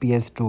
PS2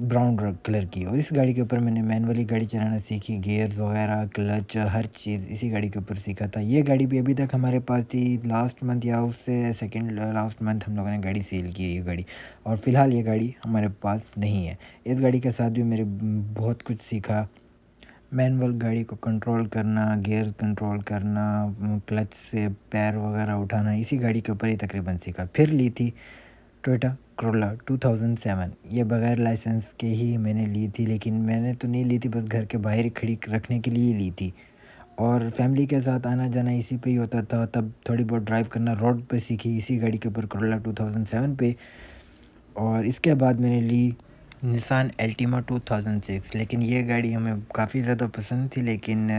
brown colour کی، اور اس گاڑی کے اوپر میں نے مینولی گاڑی چلانا سیکھی، گیئرز وغیرہ، کلچ، ہر چیز اسی گاڑی کے اوپر سیکھا تھا۔ یہ گاڑی بھی ابھی تک ہمارے پاس تھی، لاسٹ منتھ یا اس سے سیکنڈ لاسٹ منتھ ہم لوگوں نے گاڑی سیل کی ہے یہ گاڑی، اور فی الحال یہ گاڑی ہمارے پاس نہیں ہے۔ اس گاڑی کے ساتھ بھی میرے بہت کچھ سیکھا، مینول گاڑی کو کنٹرول کرنا، گیئر کنٹرول کرنا، کلچ سے پیر وغیرہ اٹھانا، اسی گاڑی کے اوپر ہی تقریباً سیکھا۔ پھر لی تھی ٹویوٹا کرولا 2007، یہ بغیر لائسنس کے ہی میں نے لی تھی، لیکن میں نے تو نہیں لی تھی، بس گھر کے باہر ہی کھڑی رکھنے کے لیے لی تھی، اور فیملی کے ساتھ آنا جانا اسی پہ ہی ہوتا تھا۔ تب تھوڑی بہت ڈرائیو کرنا روڈ پہ سیکھی اسی گاڑی کے اوپر، کرولا 2007 پہ۔ اور اس کے بعد میں نے لی نسان الٹیما 2006، لیکن یہ گاڑی ہمیں کافی زیادہ پسند تھی، لیکن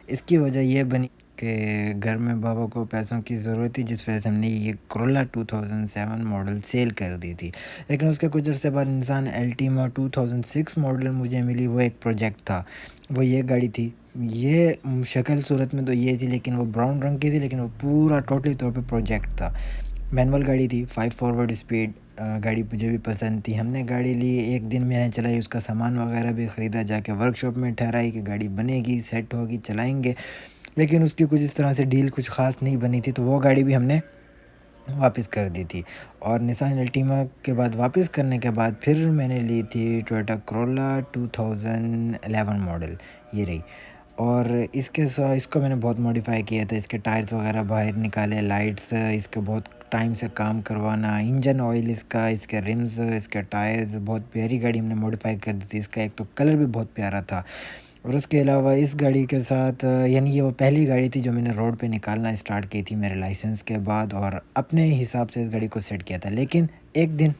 اس کی وجہ یہ بنی کہ گھر میں بابا کو پیسوں کی ضرورت تھی، جس وجہ سے ہم نے یہ کرولا 2007 ماڈل سیل کر دی تھی۔ لیکن اس کے کچھ عرصے بعد نسان الٹیما 2006 ماڈل مجھے ملی، وہ ایک پروجیکٹ تھا، وہ یہ گاڑی تھی۔ یہ شکل صورت میں تو یہ تھی، لیکن وہ براؤن رنگ کی تھی، لیکن وہ پورا ٹوٹلی طور پہ پروجیکٹ تھا۔ مینول گاڑی تھی، 5 فارورڈ اسپیڈ گاڑی مجھے بھی پسند تھی۔ ہم نے گاڑی لی، ایک دن میں نے چلائی، اس کا سامان وغیرہ بھی خریدا، جا کے ورک شاپ میں ٹھہرائی کہ گاڑی بنے گی، سیٹ ہوگی، چلائیں گے، لیکن اس کی کچھ اس طرح سے ڈیل کچھ خاص نہیں بنی تھی، تو وہ گاڑی بھی ہم نے واپس کر دی تھی۔ اور نسان الٹیما کے بعد واپس کرنے کے بعد پھر میں نے لی تھی ٹویوٹا کرولا 2011 ماڈل، یہ رہی۔ اور اس کے ساتھ اس کو میں نے بہت موڈیفائی کیا تھا، اس کے ٹائرز وغیرہ باہر نکالے، لائٹس، اس کے بہت ٹائم سے کام کروانا، انجن آئل اس کے رمز، اس کے ٹائرز، بہت پیاری گاڑی ہم نے موڈیفائی کر دی تھی۔ اس کا ایک تو کلر بھی بہت پیارا تھا، اور اس کے علاوہ اس گاڑی کے ساتھ یعنی یہ وہ پہلی گاڑی تھی جو میں نے روڈ پہ نکالنا اسٹارٹ کی تھی میرے لائسنس کے بعد، اور اپنے حساب سے اس گاڑی کو سیٹ کیا تھا۔ لیکن ایک دن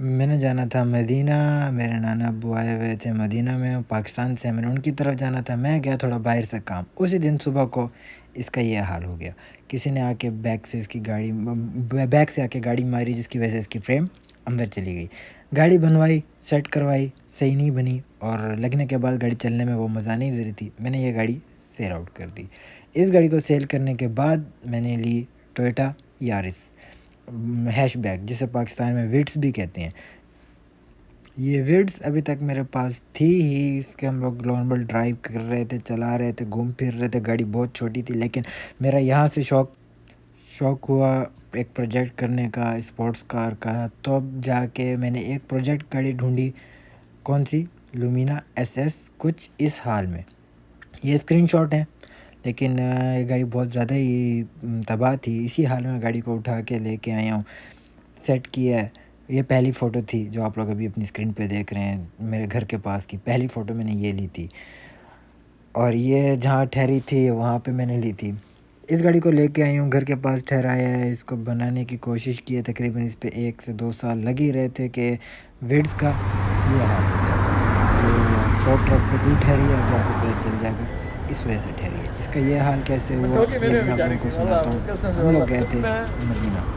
میں نے جانا تھا مدینہ، میرے نانا ابو آئے ہوئے تھے مدینہ میں، پاکستان سے میں نے ان کی طرف جانا تھا، میں گیا تھوڑا باہر سے کام، اسی دن صبح کو اس کا یہ حال ہو گیا، کسی نے آ کے بیک سے آ کے گاڑی ماری، جس کی وجہ سے اس کی فریم اندر چلی گئی۔ گاڑی بنوائی، سیٹ کروائی، صحیح نہیں بنی، اور لگنے کے بعد گاڑی چلنے میں وہ مزہ نہیں دے رہی تھی، میں نے یہ گاڑی سیل آؤٹ کر دی۔ اس گاڑی کو سیل کرنے کے بعد میں نے لی ٹویوٹا یارس ہیش بیک، جسے پاکستان میں وٹس بھی کہتے ہیں۔ یہ وٹس ابھی تک میرے پاس تھی ہی، اس کے ہم لوگ نارمل ڈرائیو کر رہے تھے، چلا رہے تھے، گھوم پھر رہے تھے، گاڑی بہت چھوٹی تھی، لیکن میرا یہاں سے شوق ہوا ایک پروجیکٹ کرنے کا، اسپورٹس کار کا، تو اب جا کے میں نے ایک پروجیکٹ گاڑی ڈھونڈی، کون سی؟ لومینا ایس ایس، کچھ اس حال میں، یہ اسکرین شاٹ ہے، لیکن یہ گاڑی بہت زیادہ ہی تباہ تھی، اسی حال میں گاڑی کو اٹھا کے لے کے آیا ہوں، سیٹ کیا ہے۔ یہ پہلی فوٹو تھی جو آپ لوگ ابھی اپنی اسکرین پہ دیکھ رہے ہیں، میرے گھر کے پاس کی پہلی فوٹو میں نے یہ لی تھی، اور یہ جہاں ٹھہری تھی وہاں پہ میں نے لی تھی۔ اس گاڑی کو لے کے آئی ہوں، گھر کے پاس ٹھہرایا ہے، اس کو بنانے کی کوشش کی ہے، تقریباً اس پہ 1 سے 2 سال لگ ہی رہے تھے کہ ویڈز کا یہ حال ہو گیا، تو ٹرک پہ کیوں ٹھہری ہے اب آپ کو پتہ چل جائے گا، اس وجہ سے ٹھہری ہے۔ اس کا یہ حال کیسے ہوا یہ بھی میں آپ لوگوں کو سناتا ہوں۔ ہم لوگ گئے تھے مدینہ،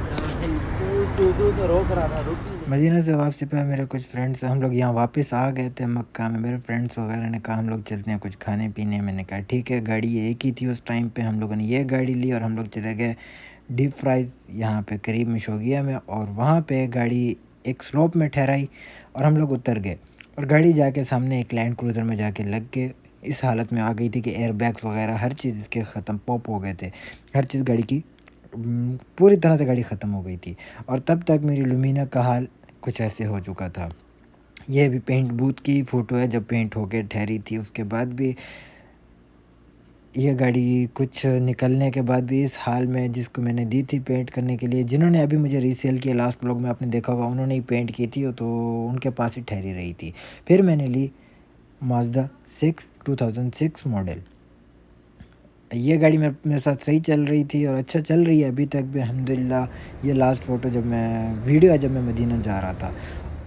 مدینہ سے واپسی پہ میرے کچھ فرینڈس، ہم لوگ یہاں واپس آ گئے تھے مکہ میں، میرے فرینڈس وغیرہ نے کہا ہم لوگ چلتے ہیں کچھ کھانے پینے، میں نے کہا ٹھیک ہے، گاڑی ایک ہی تھی اس ٹائم پہ، ہم لوگوں نے یہ گاڑی لی اور ہم لوگ چلے گئے ڈیپ فرائز یہاں پہ قریب مشوگیہ میں، اور وہاں پہ گاڑی ایک سلوپ میں ٹھہرائی اور ہم لوگ اتر گئے، اور گاڑی جا کے سامنے ایک لینڈ کروزر میں جا کے لگ کے اس حالت میں آ گئی تھی کہ ایئر بیگس وغیرہ ہر چیز اس کے ختم پاپ ہو گئے تھے، ہر چیز گاڑی کی پوری طرح سے گاڑی ختم ہو گئی تھی، اور تب تک میری لومینا کا حال کچھ ایسے ہو چکا تھا۔ یہ بھی پینٹ بوتھ کی فوٹو ہے جب پینٹ ہو کے ٹھہری تھی، اس کے بعد بھی یہ گاڑی کچھ نکلنے کے بعد بھی اس حال میں، جس کو میں نے دی تھی پینٹ کرنے کے لیے، جنہوں نے ابھی مجھے ریسیل کیا لاسٹ بلاگ میں آپ نے دیکھا ہوگا، انہوں نے ہی پینٹ کی تھی، تو ان کے پاس ہی ٹھہری رہی تھی۔ پھر میں نے لی مازدا 2006 ماڈل، یہ گاڑی میرے ساتھ صحیح چل رہی تھی اور اچھا چل رہی ہے ابھی تک بھی الحمدللہ۔ یہ لاسٹ فوٹو ویڈیو ہے جب میں مدینہ جا رہا تھا،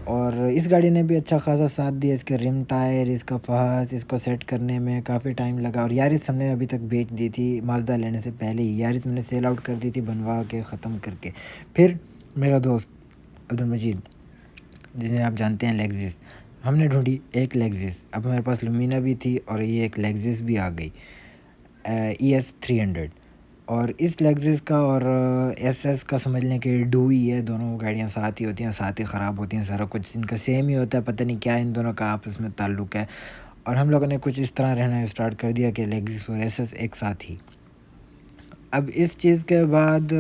اور اس گاڑی نے بھی اچھا خاصا ساتھ دیا، اس کے رم ٹائر، اس کا فحص، اس کو سیٹ کرنے میں کافی ٹائم لگا، اور یارس ہم نے ابھی تک بیچ دی تھی مازدا لینے سے پہلے ہی، یارس میں نے سیل آؤٹ کر دی تھی بنوا کے ختم کر کے۔ پھر میرا دوست عبدالمجید، جسے آپ جانتے ہیں لیگزس، ہم نے ڈھونڈی ایک لیگزس، اب میرے پاس لومینا بھی تھی اور یہ ایک لیگزس بھی آ گئی ES 300، اور اس لیگزس کا اور ایس ایس کا سمجھ لیں کہ ڈو ہی ہے، دونوں گاڑیاں ساتھ ہی ہوتی ہیں، ساتھ ہی خراب ہوتی ہیں، سارا کچھ ان کا سیم ہی ہوتا ہے، پتہ نہیں کیا ان دونوں کا آپس میں تعلق ہے. اور ہم لوگوں نے کچھ اس طرح رہنا اسٹارٹ کر دیا کہ لیگزس اور ایس ایس ایک ساتھ ہی. اب اس چیز کے بعد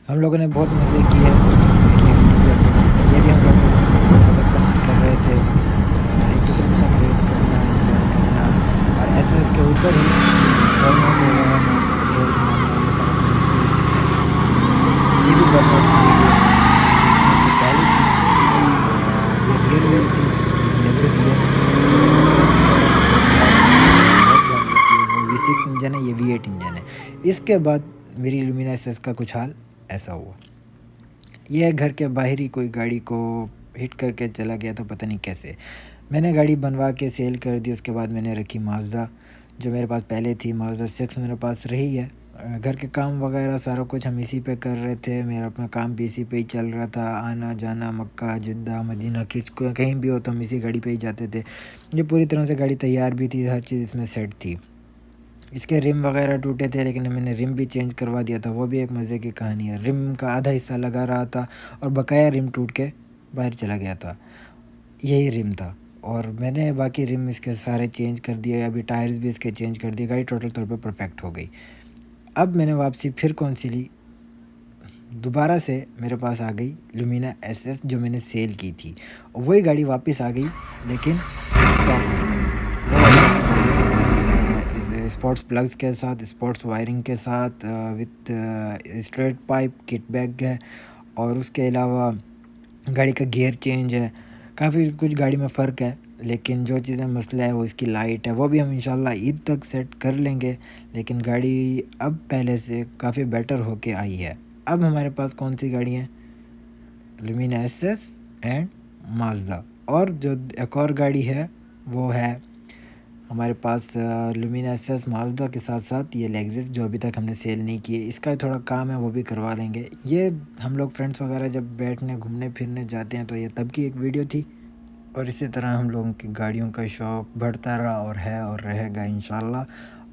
ہم لوگوں نے بہت مزے کیے. یہ بھی ہم لوگ فن کر رہے تھے، ایک دوسرے کے ساتھ ریس کرنا، انجوائے کرنا. اور ایس ایس کے اوپر ہی برن آؤٹ وغیرہ ایئر مارنا، یہ سارا کچھ اس کے ہی ہے. یہ بھی برن آؤٹ کی ویڈیو اس میں سے پہلے تھی. یہ ریئر ویو تھی، لیگزس ریئر تھی. بہت بھاگ لیتی ہے. وہ V6 انجن ہے، یہ V8 انجن ہے. اس کے بعد میری لومینا ایس ایس کا کچھ حال ایسا ہوا. یہ گھر کے باہر ہی کوئی گاڑی کو ہٹ کر کے چلا گیا تھا، پتہ نہیں کیسے. میں نے گاڑی بنوا کے سیل کر دی. اس کے بعد میں نے رکھی مازدا، جو میرے پاس پہلے تھی. مازدا 6 میرے پاس رہی ہے. گھر کے کام وغیرہ سارا کچھ ہم اسی پہ کر رہے تھے. میرا اپنا کام بھی اسی پہ ہی چل رہا تھا، آنا جانا مکہ جدہ مدینہ کہیں بھی ہو تو ہم اسی گاڑی پہ ہی جاتے تھے. یہ پوری طرح سے گاڑی تیار بھی تھی، ہر چیز اس میں سیٹ تھی. اس کے رم وغیرہ ٹوٹے تھے، لیکن میں نے رم بھی چینج کروا دیا تھا. وہ بھی ایک مزے کی کہانی ہے. رم کا آدھا حصہ لگا رہا تھا اور بقایا رم ٹوٹ کے باہر چلا گیا تھا. یہی رم تھا. اور میں نے باقی رم اس کے سارے چینج کر دیے. ابھی ٹائرز بھی اس کے چینج کر دیے. گاڑی ٹوٹل طور پہ پرفیکٹ ہو گئی. اب میں نے واپسی پھر کون سی لی، دوبارہ سے میرے پاس آ گئی لومینا ایس ایس جو میں نے سیل کی تھی. وہی گاڑی واپس آ گئی، لیکن اسٹاک میں. وہ والی واپس آ گئی اسپورٹس پلگز کے ساتھ، اسپورٹس وائرنگ کے ساتھ، with straight pipe kit bag ہے. اور اس کے علاوہ گاڑی کا گیئر چینج ہے. کافی کچھ گاڑی میں فرق ہے، لیکن جو چیزیں مسئلہ ہے وہ اس کی لائٹ ہے. وہ بھی ہم انشاءاللہ عید تک سیٹ کر لیں گے. لیکن گاڑی اب پہلے سے کافی بیٹر ہو کے آئی ہے. اب ہمارے پاس کون سی گاڑی ہیں؟ لومینا ایس ایس اینڈ مازدا. اور جو ایک اور گاڑی ہے وہ ہے ہمارے پاس لومینا ایس ایس مازدا کے ساتھ ساتھ یہ لیگزس جو ابھی تک ہم نے سیل نہیں کی ہے. اس کا تھوڑا کام ہے، وہ بھی کروا لیں گے. یہ ہم لوگ فرینڈس وغیرہ جب بیٹھنے گھومنے پھرنے جاتے ہیں تو یہ تب کی ایک ویڈیو تھی. اور اسی طرح ہم لوگوں کی گاڑیوں کا شوق بڑھتا رہا اور ہے اور رہے گا انشاءاللہ.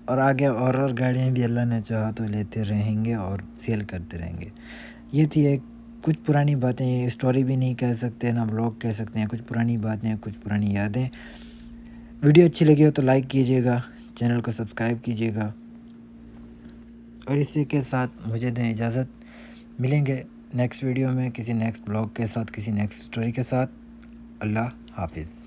اور آگے اور گاڑیاں بھی اللہ نے چاہا تو لیتے رہیں گے اور سیل کرتے رہیں گے. یہ تھی ایک کچھ پرانی باتیں. یہ اسٹوری بھی نہیں کہہ سکتے، نہ بلاگ کہہ سکتے ہیں. کچھ پرانی باتیں، کچھ پرانی یادیں. ویڈیو اچھی لگی ہو تو لائک کیجیے گا، چینل کو سبسکرائب کیجیے گا. اور اسی کے ساتھ مجھے دیں اجازت. ملیں گے نیکسٹ ویڈیو میں کسی نیکسٹ بلاگ کے ساتھ، کسی نیکسٹ اسٹوری کے ساتھ. اللہ حافظ.